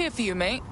Here for you, mate.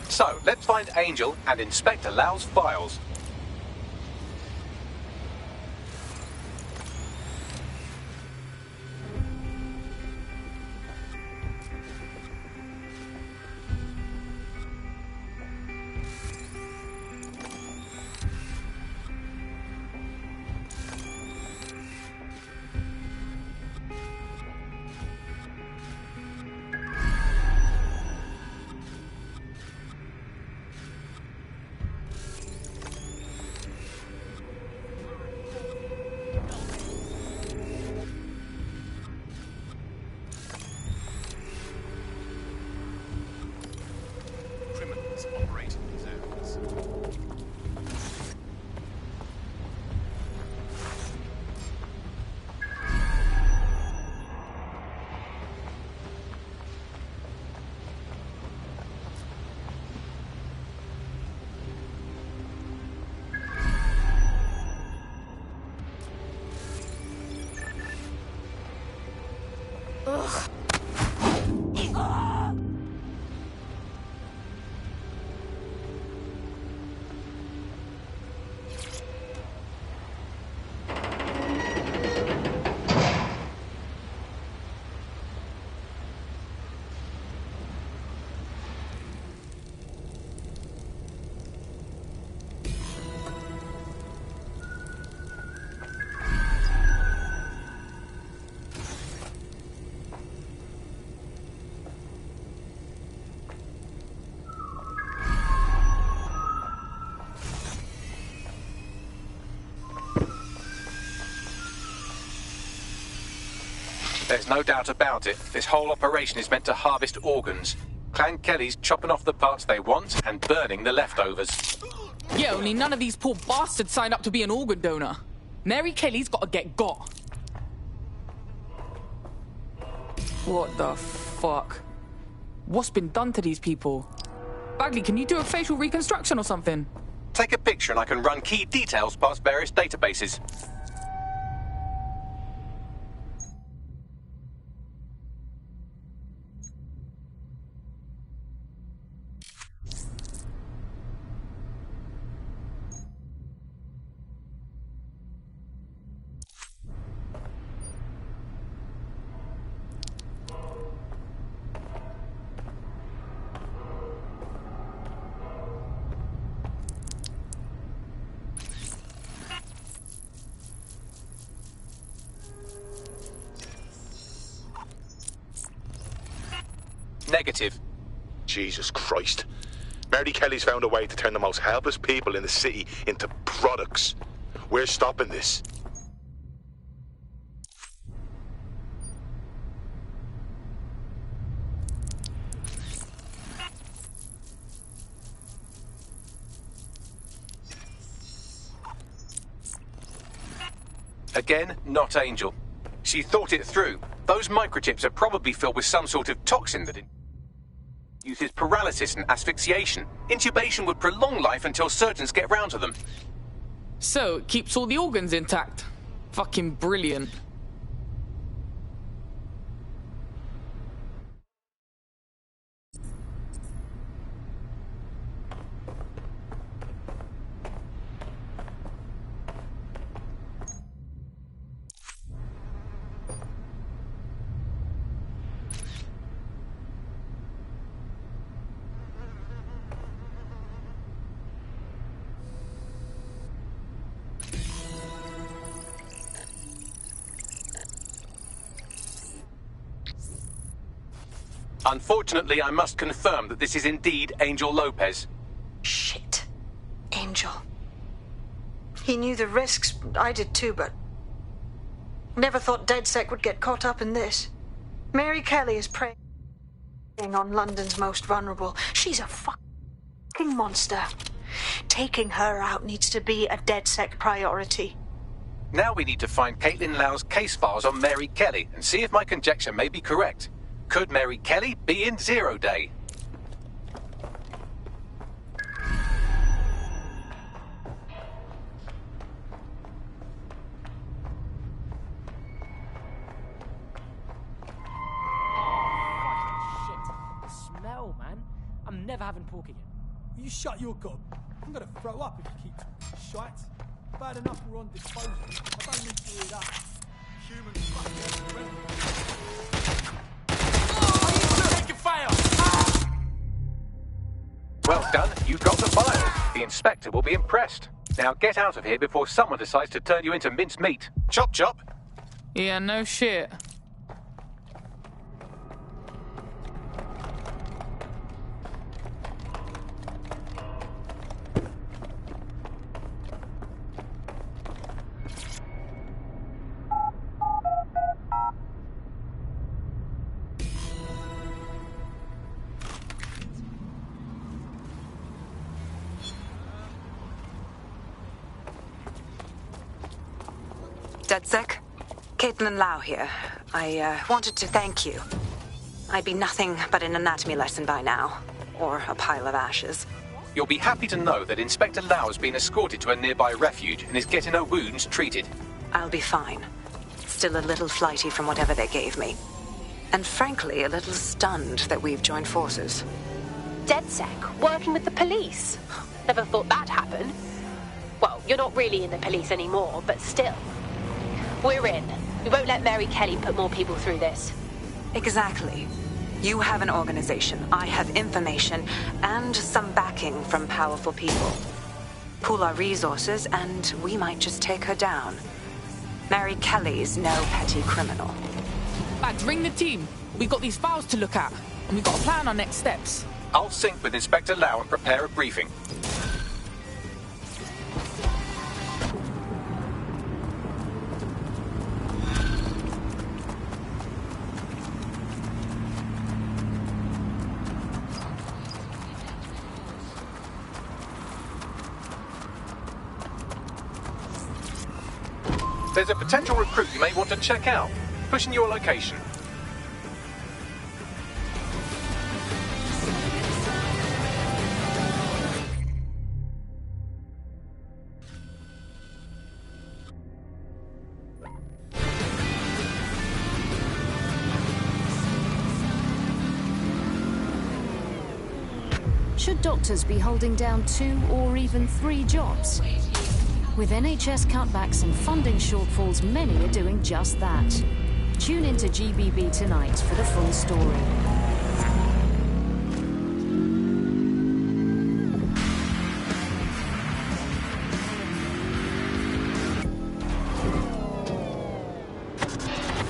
So, let's find Angel and Inspector Lau's files. There's no doubt about it. This whole operation is meant to harvest organs. Clan Kelly's chopping off the parts they want and burning the leftovers. Yeah, only none of these poor bastards signed up to be an organ donor. Mary Kelly's gotta get got. What the fuck? What's been done to these people? Bagley, can you do a facial reconstruction or something? Take a picture and I can run key details past various databases. Negative. Jesus Christ. Mary Kelly's found a way to turn the most helpless people in the city into products. We're stopping this. Again, not Angel. She thought it through. Those microchips are probably filled with some sort of toxin that uses paralysis and asphyxiation. Intubation would prolong life until surgeons get round to them. So, it keeps all the organs intact. Fucking brilliant. Unfortunately, I must confirm that this is indeed Angel Lopez. Shit. Angel. He knew the risks. I did too, but... never thought DedSec would get caught up in this. Mary Kelly is preying on London's most vulnerable. She's a fucking monster. Taking her out needs to be a DedSec priority. Now we need to find Caitlin Lau's case files on Mary Kelly and see if my conjecture may be correct. Could Mary Kelly be in Zero Day? Smell, man. I'm never having pork again. You shut your gob. I'm gonna throw up if you keep talking shite. Bad enough we're on disposal. I don't need to hear that. Human fucking taking fire! Well done, you got the file. The inspector will be impressed. Now get out of here before someone decides to turn you into minced meat. Chop chop! Yeah, no shit. DedSec? Caitlin Lau here. I wanted to thank you. I'd be nothing but an anatomy lesson by now. Or a pile of ashes. You'll be happy to know that Inspector Lau has been escorted to a nearby refuge and is getting her wounds treated. I'll be fine. Still a little flighty from whatever they gave me. And frankly, a little stunned that we've joined forces. DedSec, working with the police? Never thought that'd happen. Well, you're not really in the police anymore, but still. We're in. We won't let Mary Kelly put more people through this. Exactly. You have an organization, I have information, and some backing from powerful people. Pool our resources, and we might just take her down. Mary Kelly's no petty criminal. Bags, ring the team. We've got these files to look at, and we've got to plan our next steps. I'll sync with Inspector Lau and prepare a briefing. There's a potential recruit you may want to check out. Pushing your location. Should doctors be holding down 2 or even 3 jobs? With NHS cutbacks and funding shortfalls, many are doing just that. Tune into GBB tonight for the full story.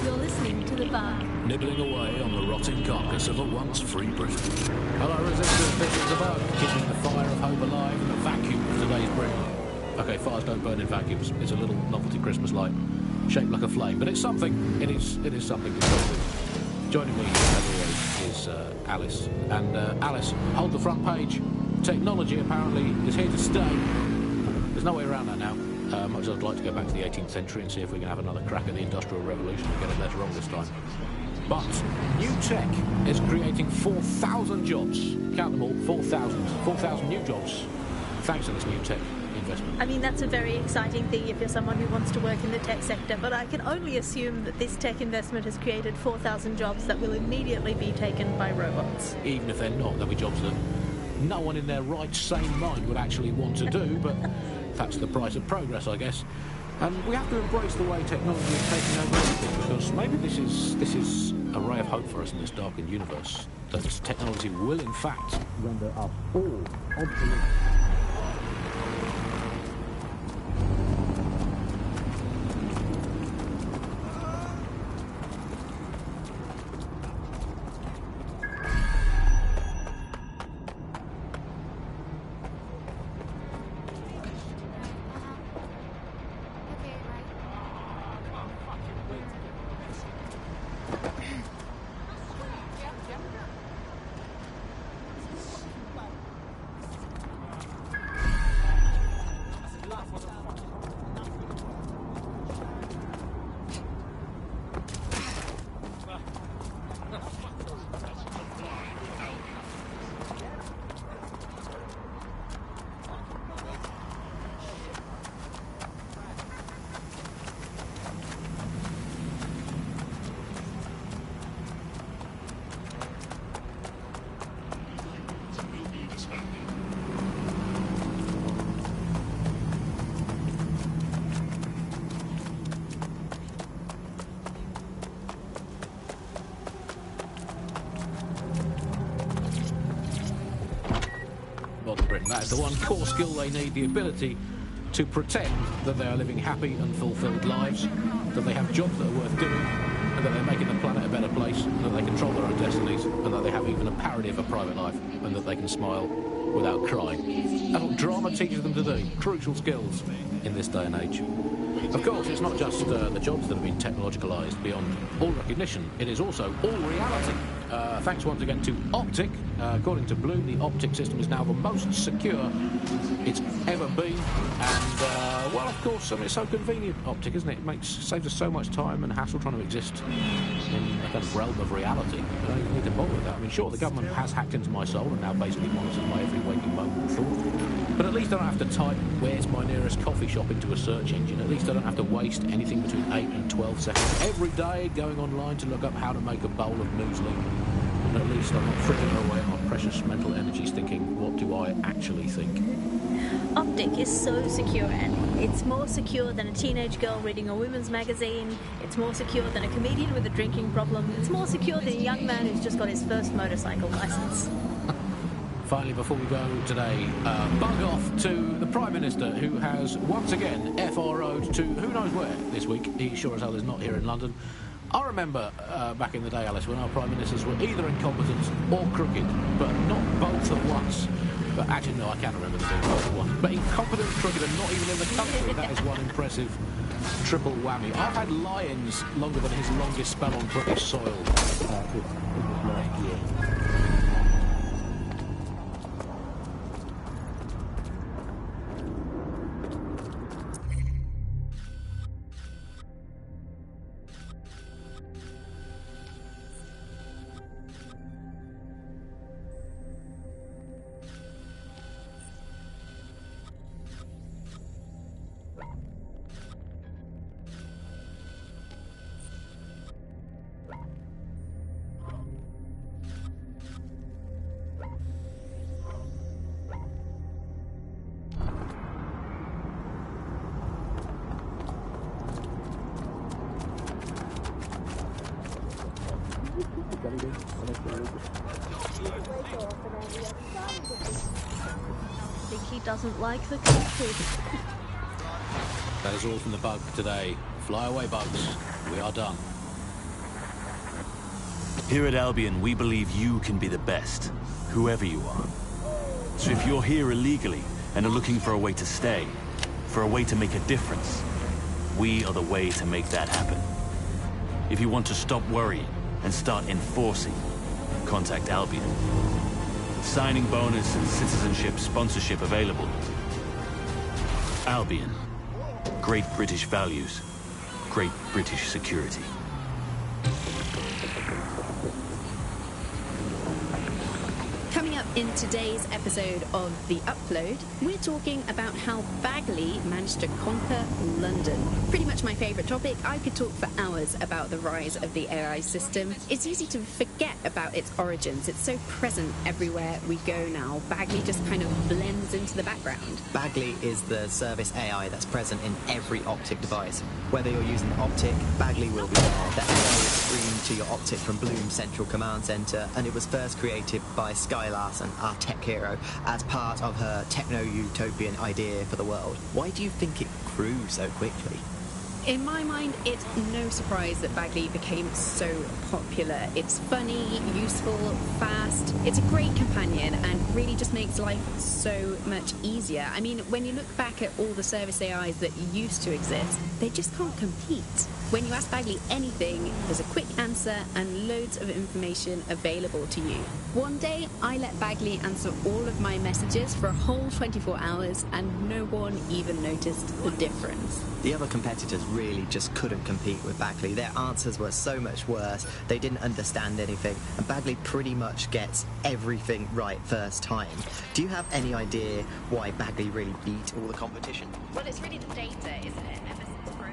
You're listening to The Bar. Nibbling away on the rotting carcass of a once free Britain. Hello, resistance, this is about keeping the fire of hope alive in the vacuum of today's Britain. Okay, fires don't burn in vacuums. It's a little novelty Christmas light, shaped like a flame, but it's something. It is something to go with. Joining me, as always, is Alice. And Alice, hold the front page. Technology apparently is here to stay. There's no way around that now. Much as I'd like to go back to the 18th century and see if we can have another crack at the Industrial Revolution and get it less wrong this time. But new tech is creating 4,000 jobs. Count them all, 4,000. 4,000 new jobs. Thanks to this new tech investment. I mean, that's a very exciting thing if you're someone who wants to work in the tech sector, but I can only assume that this tech investment has created 4,000 jobs that will immediately be taken by robots. Even if they're not, there'll be jobs that no one in their right sane mind would actually want to do, but that's the price of progress, I guess. And we have to embrace the way technology is taking over everything, because maybe this is a ray of hope for us in this darkened universe, that this technology will in fact render up all obsolete. That is the one core skill they need, the ability to pretend that they are living happy and fulfilled lives, that they have jobs that are worth doing, and that they're making the planet a better place, and that they control their own destinies, and that they have even a parody of a private life, and that they can smile without crying. That's what drama teaches them to do. Crucial skills in this day and age. Of course, it's not just the jobs that have been technologicalised beyond all recognition. It is also all reality. Thanks once again to Optic. According to Bloom, the Optic system is now the most secure it's ever been. And, well, of course, I mean, it's so convenient, Optic, isn't it? It saves us so much time and hassle trying to exist in a kind of realm of reality. I don't even need to bother with that. I mean, sure, the government has hacked into my soul and now basically monitors my every waking moment and thought. But at least I don't have to type where's my nearest coffee shop into a search engine. At least I don't have to waste anything between 8 and 12 seconds every day going online to look up how to make a bowl of muesli. And at least I'm not frittering away my precious mental energies thinking, what do I actually think? Optic is so secure, and it's more secure than a teenage girl reading a women's magazine. It's more secure than a comedian with a drinking problem. It's more secure than a young man who's just got his first motorcycle license. Finally, before we go today, bug off to the Prime Minister, who has once again FRO'd to who knows where this week. He sure as hell is not here in London. I remember back in the day, Alice, when our Prime Ministers were either incompetent or crooked, but not both at once. But actually, no, I can't remember them being both at once. But incompetent, crooked, and not even in the country. That is one impressive triple whammy. I've had Lyons longer than his longest spell on British soil this last year. I think he doesn't like the country. That is all from the bug today. Fly away, bugs. We are done. Here at Albion, we believe you can be the best, whoever you are. So if you're here illegally and are looking for a way to stay, for a way to make a difference, we are the way to make that happen. If you want to stop worrying and start enforcing, contact Albion. Signing bonus and citizenship sponsorship available. Albion. Great British values. Great British security. Coming up in today's episode of The Upload, we're talking about how Bagley managed to conquer London. Pretty much my favourite topic. I could talk for hours about the rise of the AI system. It's easy to forget about its origins. It's so present everywhere we go now. Bagley just kind of blends into the background. Bagley is the service AI that's present in every Optic device. Whether you're using Optic, Bagley will be there. The AI is streamed to your Optic from Bloom's Central Command Center, and it was first created by Sky Larson, our tech hero, as part of her techno-utopian idea for the world. Why do you think it grew so quickly? In my mind, it's no surprise that Bagley became so popular. It's funny, useful, fast. It's a great companion and really just makes life so much easier. I mean, when you look back at all the service AIs that used to exist, they just can't compete. When you ask Bagley anything, there's a quick answer and loads of information available to you. One day, I let Bagley answer all of my messages for a whole 24 hours and no one even noticed the difference. The other competitors really just couldn't compete with Bagley. Their answers were so much worse. They didn't understand anything, and Bagley pretty much gets everything right first time. Do you have any idea why Bagley really beat all the competition? Well, it's really the data, isn't it? Ever since Broker...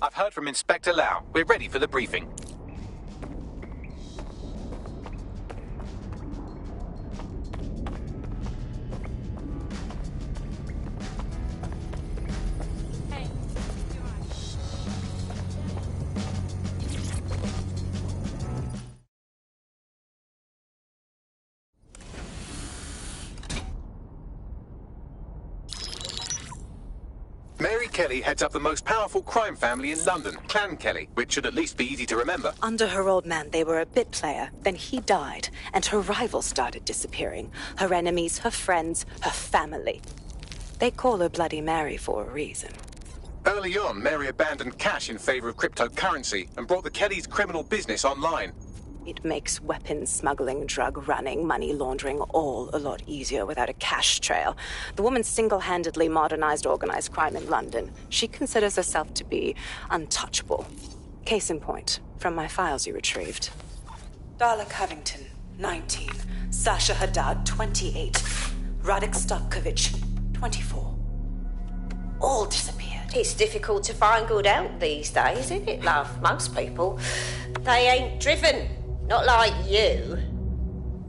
I've heard from Inspector Lau. We're ready for the briefing. Kelly heads up the most powerful crime family in London, Clan Kelly, which should at least be easy to remember. Under her old man, they were a bit player. Then he died, and her rivals started disappearing. Her enemies, her friends, her family. They call her Bloody Mary for a reason. Early on, Mary abandoned cash in favor of cryptocurrency and brought the Kellys' criminal business online. It makes weapons smuggling, drug running, money laundering all a lot easier without a cash trail. The woman single-handedly modernized organized crime in London. She considers herself to be untouchable. Case in point, from my files you retrieved. Darla Covington, 19. Sasha Haddad, 28. Radek Stopkovich, 24. All disappeared. It's difficult to find good help these days, isn't it, love? Most people, they ain't driven. Not like you.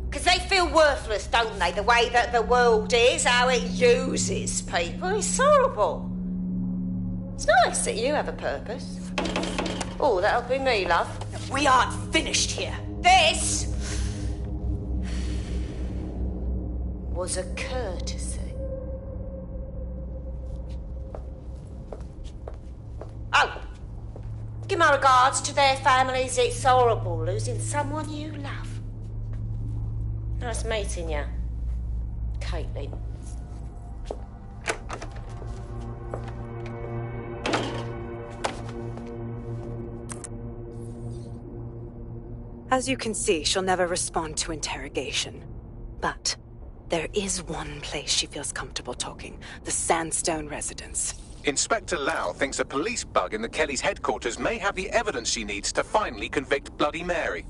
Because they feel worthless, don't they? The way that the world is, how it uses people. It's horrible. It's nice that you have a purpose. Oh, that'll be me, love. We aren't finished here. This was a courtesy. Oh, give my regards to their families. It's horrible losing someone you love. Nice meeting you, Caitlin. As you can see, she'll never respond to interrogation. But there is one place she feels comfortable talking. The Sandstone residence. Inspector Lau thinks a police bug in the Kellys' headquarters may have the evidence she needs to finally convict Bloody Mary.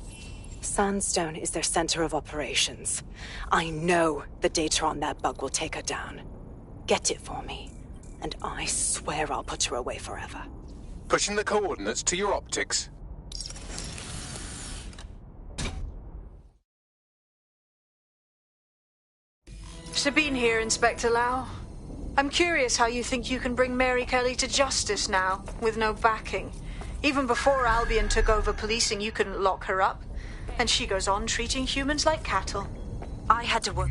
Sandstone is their center of operations. I know the data on that bug will take her down. Get it for me, and I swear I'll put her away forever. Pushing the coordinates to your optics. Sabine here, Inspector Lau. I'm curious how you think you can bring Mary Kelly to justice now, with no backing. Even before Albion took over policing, you couldn't lock her up. And she goes on treating humans like cattle. I had to work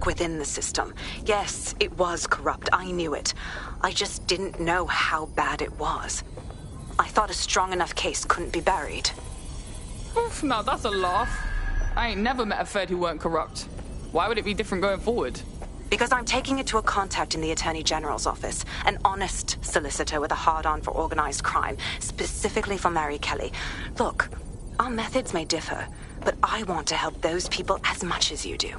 within the system. Yes, it was corrupt. I knew it. I just didn't know how bad it was. I thought a strong enough case couldn't be buried. Oof, now that's a laugh. I ain't never met a Fed who weren't corrupt. Why would it be different going forward? Because I'm taking it to a contact in the Attorney General's office, an honest solicitor with a hard-on for organized crime, specifically for Mary Kelly. Look, our methods may differ, but I want to help those people as much as you do.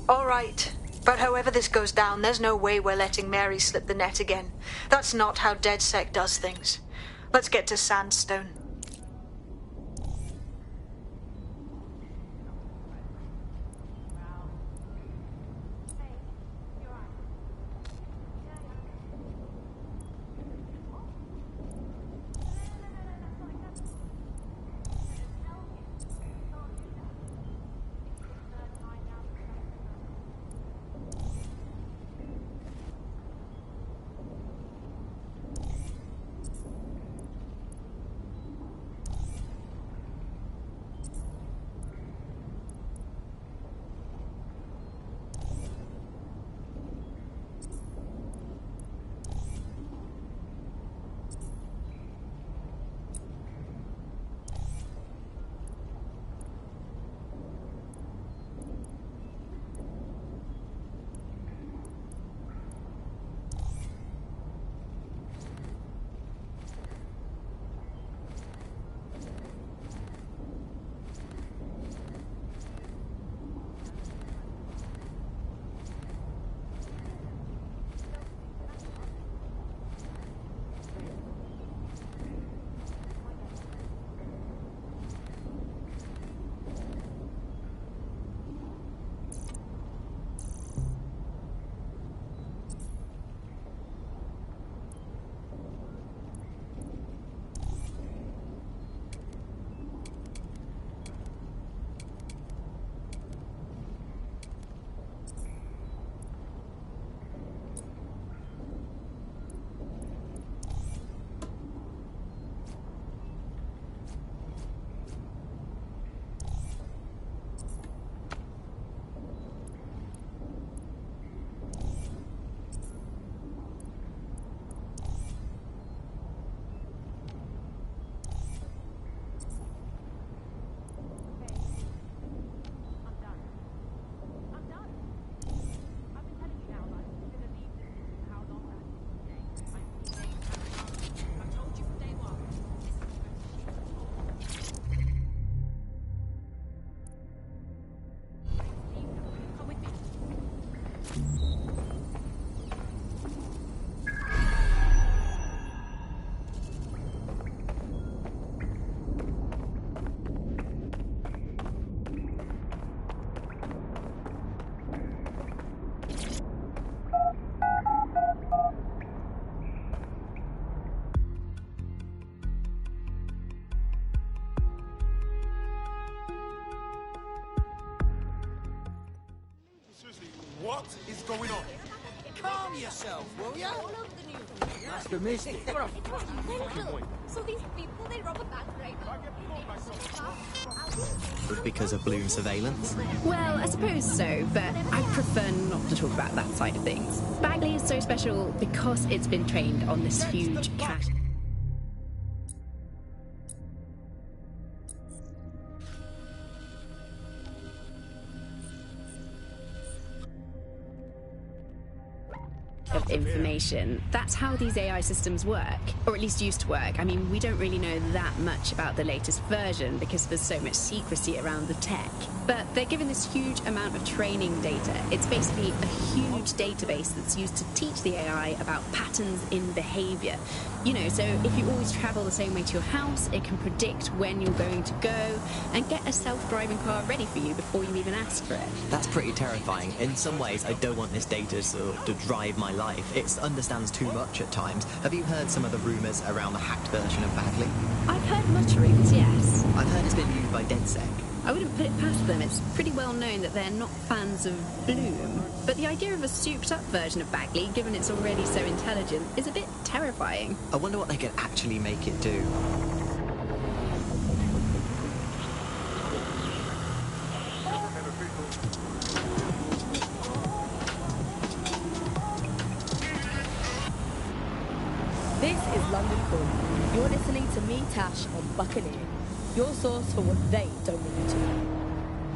All right. But however this goes down, there's no way we're letting Mary slip the net again. That's not how DedSec does things. Let's get to Sandstone. What is going on? Calm yourself, will ya? That's the mystic. So these people, they rob a bank right now. Because of Bloom surveillance? Well, I suppose so, but I prefer not to talk about that side of things. Bagley is so special because it's been trained on this huge cache. Of information. That's how these AI systems work, or at least used to work. I mean, we don't really know that much about the latest version because there's so much secrecy around the tech. But they're given this huge amount of training data. It's basically a huge database that's used to teach the AI about patterns in behavior. You know, so if you always travel the same way to your house, it can predict when you're going to go and get a self-driving car ready for you before you even ask for it. That's pretty terrifying. In some ways, I don't want this data to drive my life. It understands too much at times. Have you heard some of the rumours around the hacked version of Bagley? I've heard mutterings, yes. I've heard it's been used by DedSec. I wouldn't put it past them. It's pretty well known that they're not fans of Bloom. But the idea of a souped-up version of Bagley, given it's already so intelligent, is a bit terrifying. I wonder what they could actually make it do. This is London Calling. You're listening to me, Tash, on Buccaneer, your source for what they don't want you to know.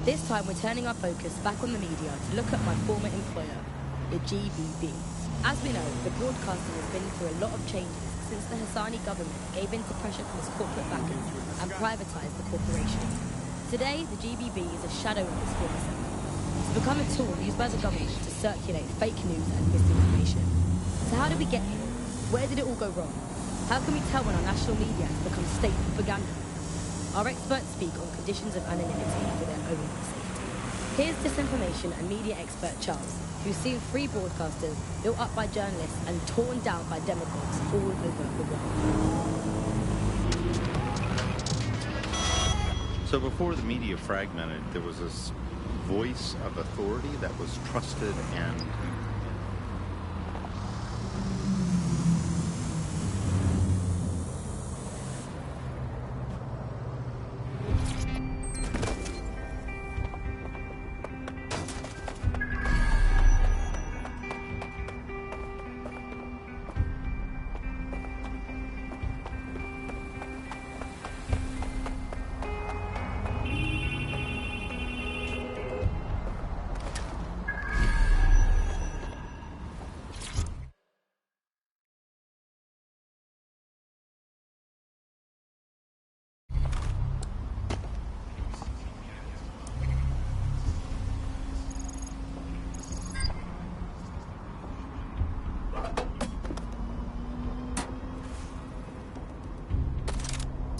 This time we're turning our focus back on the media to look at my former employer, the GBB. As we know, the broadcasting has been through a lot of changes since the Hassani government gave in to pressure from its corporate backers and privatised the corporation. Today, the GBB is a shadow of its former self. It's become a tool used by the government to circulate fake news and misinformation. So how did we get here? Where did it all go wrong? How can we tell when our national media has become state propaganda? Our experts speak on conditions of anonymity for their own safety. Here's disinformation and media expert Charles, who's seen free broadcasters built up by journalists and torn down by demagogues all over the world. So before the media fragmented, there was this voice of authority that was trusted and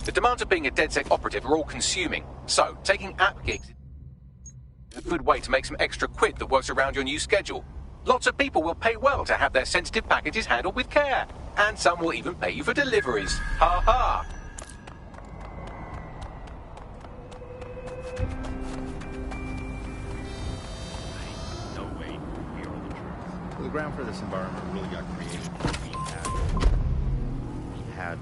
The demands of being a DedSec operative are all-consuming, so taking app gigs is a good way to make some extra quid that works around your new schedule. Lots of people will pay well to have their sensitive packages handled with care, and some will even pay you for deliveries. Ha ha! no way we are the truth. The ground for this environment really got created. We had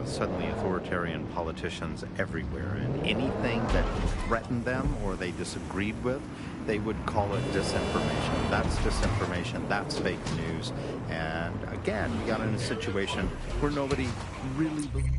suddenly authoritarian politicians everywhere, and anything that threatened them or they disagreed with, they would call it disinformation. That's disinformation, that's fake news. And again, we got in a situation where nobody really believed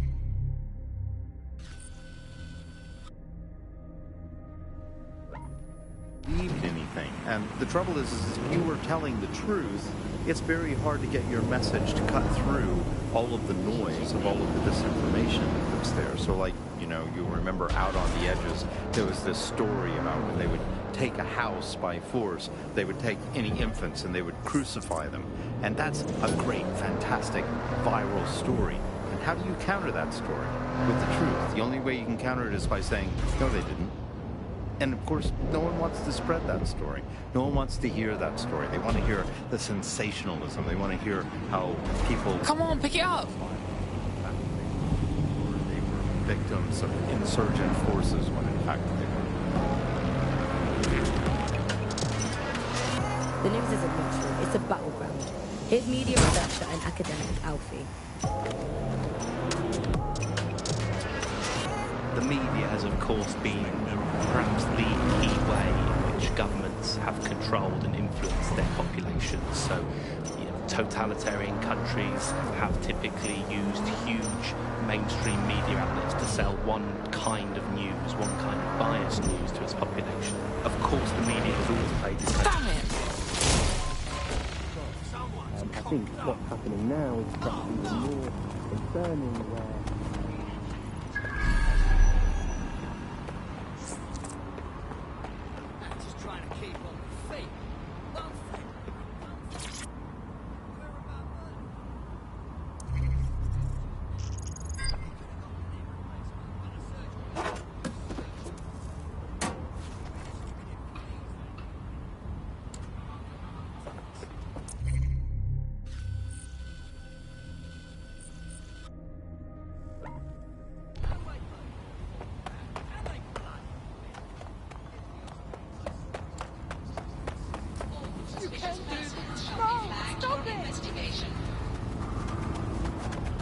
anything. And the trouble is if you were telling the truth, it's very hard to get your message to cut through all of the noise of all of the disinformation that's there. So like, you know, you'll remember Out on the Edges, there was this story about when they would take a house by force, they would take any infants and they would crucify them. And that's a great, fantastic, viral story. And how do you counter that story? With the truth. The only way you can counter it is by saying, no, they didn't. And of course, no one wants to spread that story. No one wants to hear that story. They want to hear the sensationalism. They want to hear how people... Come on, pick it up! They were victims of insurgent forces when in fact they were. The news isn't neutral, it's a battleground. Here's media researcher and academic Alfie. The media has, of course, been perhaps the key way in which governments have controlled and influenced their populations. So, totalitarian countries have typically used huge mainstream media outlets to sell one kind of news, one kind of biased news to its population. Of course, the media has always played this kind Damn it! I think what's happening now is perhaps even more concerning where...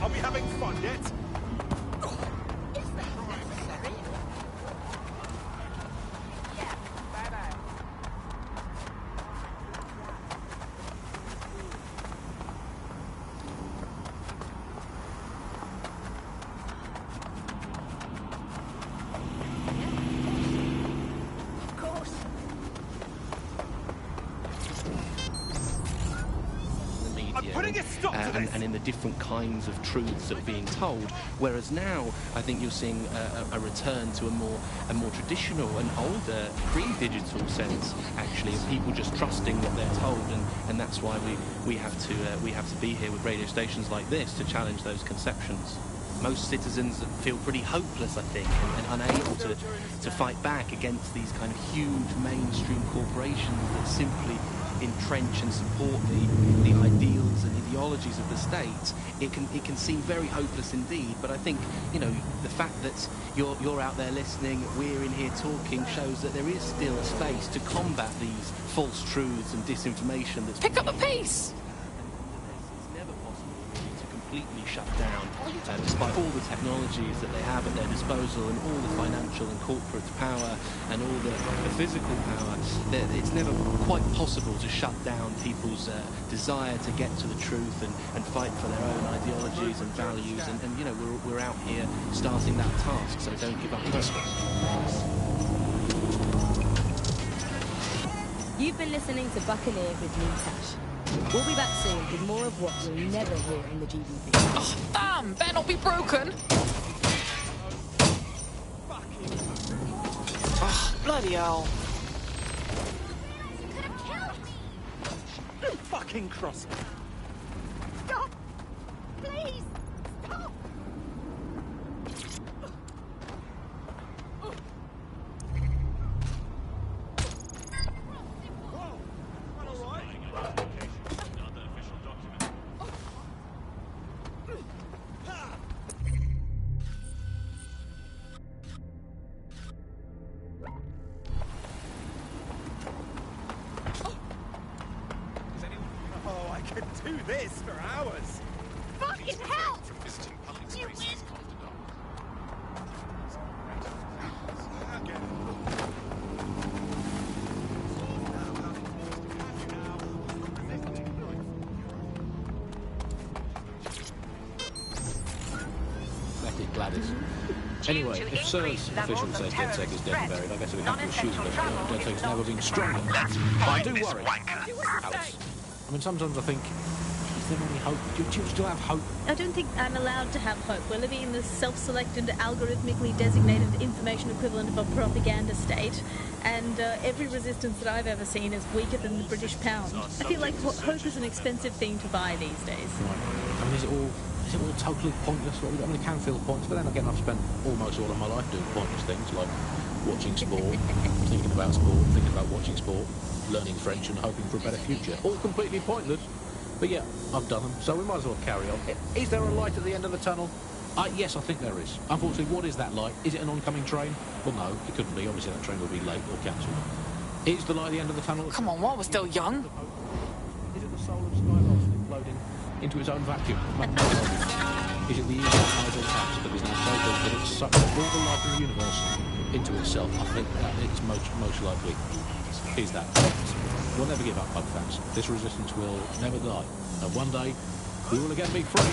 Are we having fun yet? and in the different kinds of truths that are being told. Whereas now, I think you're seeing a return to a more traditional and older pre-digital sense, actually, of people just trusting what they're told, and that's why we have to be here with radio stations like this to challenge those conceptions. Most citizens feel pretty hopeless, I think, and unable to fight back against these kind of huge mainstream corporations that simply entrench and support the ideals and ideologies of the state. It can seem very hopeless indeed, but I think, the fact that you're out there listening, we're in here talking, shows that there is still a space to combat these false truths and disinformation that's... Pick up the pace! It's never possible to completely shut down, despite all the technologies that they have at their disposal and all the financial and corporate power and all the physical power. It's never quite possible to shut down people's desire to get to the truth and fight for their own ideologies and values, and we're out here starting that task, so don't give up on us. You've been listening to Buccaneer with me, Tash. We'll be back soon with more of what you'll never hear in the GBB. Oh, damn! Better not be broken! Oh, bloody hell. Fucking cross. Stop! Please! Stop! Do this for hours. Fucking hell! You win! Gladys. Anyway, if Sir's official says DedSec is dead and buried, I guess we have to assume that DedSec's never been stronger. But I do worry, Alice. I mean, sometimes I think, is there any hope? Do you still have hope? I don't think I'm allowed to have hope. We're living in this self-selected, algorithmically designated information equivalent of a propaganda state, and every resistance that I've ever seen is weaker than the British pound. I feel like hope is an expensive thing to buy these days. Right. I mean, is it all totally pointless? I mean, it can feel pointless, but then again, I've spent almost all of my life doing pointless things, like watching sport, thinking about sport, thinking about watching sport, learning French and hoping for a better future. All completely pointless. But yeah, I've done them, so we might as well carry on. Is there a light at the end of the tunnel? Yes, I think there is. Unfortunately, what is that light? Is it an oncoming train? Well, no, it couldn't be. Obviously, that train would be late or cancelled. Is the light at the end of the tunnel? Come on, while we're still young. Is it the soul of Skyloft imploding into its own vacuum? Is it the evil idle act that is now so big that it sucks all the light in the universe into itself? I think that it's most likely is that. We'll never give up, Bug fans. This resistance will never die. And one day, we will again be free.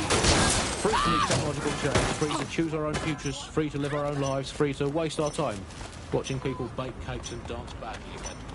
Free to meet technological change, free to choose our own futures, free to live our own lives, free to waste our time watching people bake cakes and dance baggy again.